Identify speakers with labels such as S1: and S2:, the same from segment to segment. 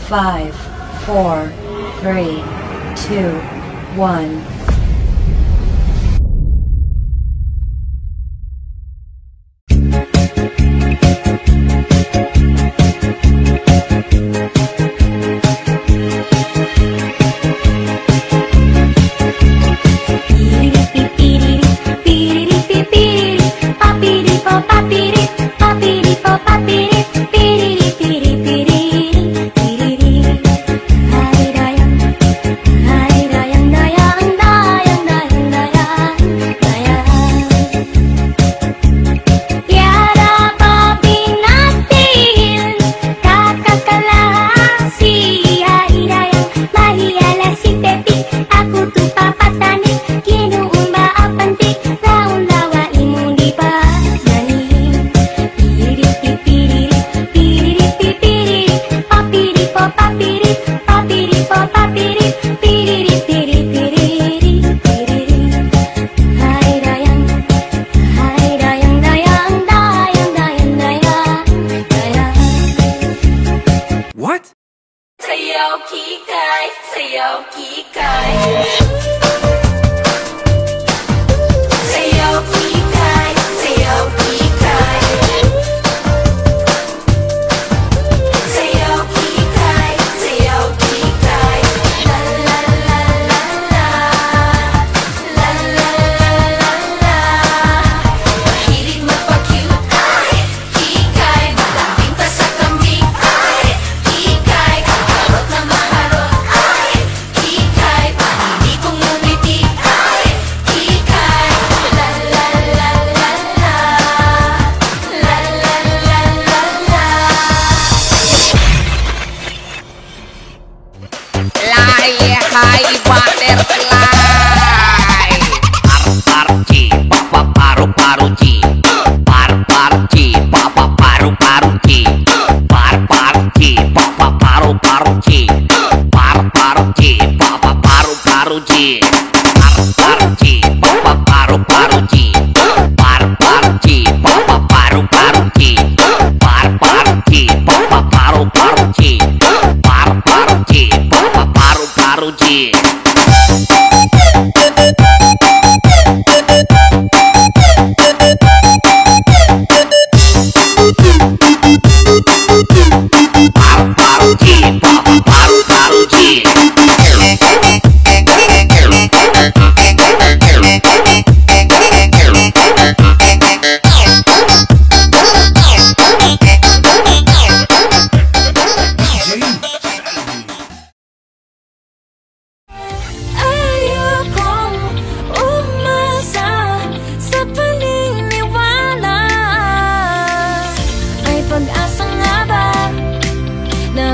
S1: 5, 4, 3, 2, 1.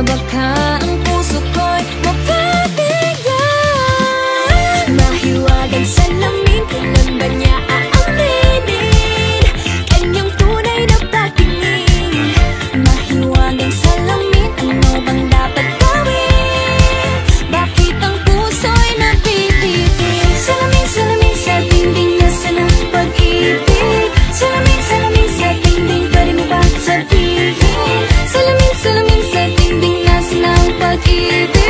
S2: Baka ang puso ko'y mapabigyan. Mahiwagang salamin, kailan ba niya aaminin kanyang tunay na pagtingin? Mahiwagang salamin, ano bang dapat gawin? Bakit ang puso'y nabibitin? Salamin, salamin sa dingding nasa ng pag-ibig. Salamin, salamin sa dingding, pwede mo ba sabihin? Salamin, salamin sa dingding ng pag-ibig.